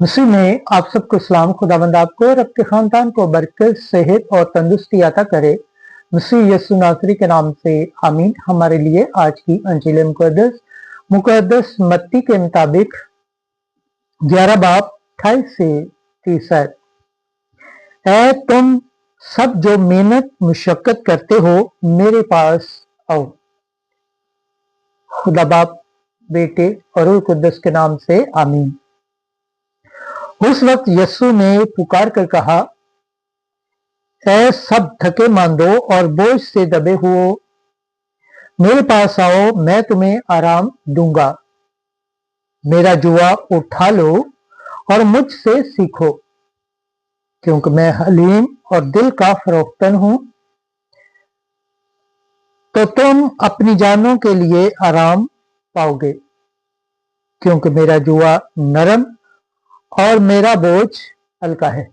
मसीह में आप सबको इस्लाम। खुदाबंद आपको और आपके खानदान को बरकत, सेहत और तंदुरुस्ती अता करे। मसीह यीशु नासरी के नाम से आमीन। हमारे लिए आज की अंजील मुकद्दस मत्ती के मुताबिक 11 बाब 28 से 30 है। ऐ तुम सब जो मेहनत मुशक्कत करते हो, मेरे पास आओ। खुदा बाप, बेटे और रूह कुद्दस के नाम से आमीन। उस वक्त यीशु ने पुकार कर कहा, ऐ सब थके मांदो और बोझ से दबे हुओ, मेरे पास आओ, मैं तुम्हें आराम दूंगा। मेरा जुआ उठा लो और मुझसे सीखो, क्योंकि मैं हलीम और दिल का फरोख्तन हूं, तो तुम अपनी जानों के लिए आराम पाओगे। क्योंकि मेरा जुआ नरम और मेरा बोझ हल्का है।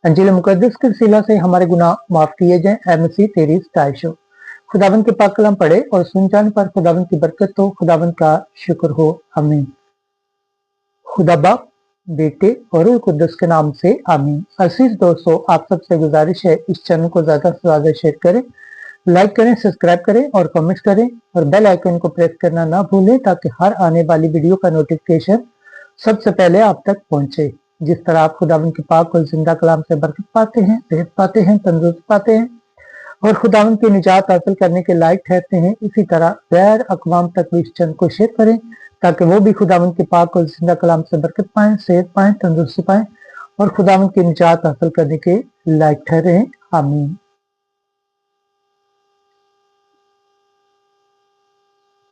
अंजील मुकद्दस के वसीला से हमारे गुनाह माफ किए जाएं। ऐ मसीह तेरी सताइश हो। खुदावंद के पाक कलाम पढ़े और सुन जाने पर खुदावंद की बरकत हो, खुदावंद का शुक्र हो। आमीन। खुदा बाप, बेटे और रूह कुद्दस के नाम से आमीन। अजीज दोस्तों, आप सबसे गुजारिश है, इस चैनल को ज्यादा से ज्यादा शेयर करें, लाइक करें, सब्सक्राइब करें और कमेंट्स करें और बेल आइकन को प्रेस करना ना भूलें, ताकि हर आने वाली वीडियो का नोटिफिकेशन सबसे पहले आप तक पहुंचे। जिस तरह आप खुदावंद के पाक और जिंदा कलाम से बरकत पाते हैं, सेहत पाते हैं, तंदुरुस्त पाते हैं और खुदावंद की निजात हासिल करने के लायक ठहरते हैं, इसी तरह गैर अक़वाम तक भी इस चैनल को शेयर करें, ताकि वो भी खुदावंद के पाक और जिंदा कलाम से बरकत पाएं, सेहत पाएं, तंदुरुस्ती पाएं और खुदावंद की निजात हासिल करने के लायक ठहरे। आमीन।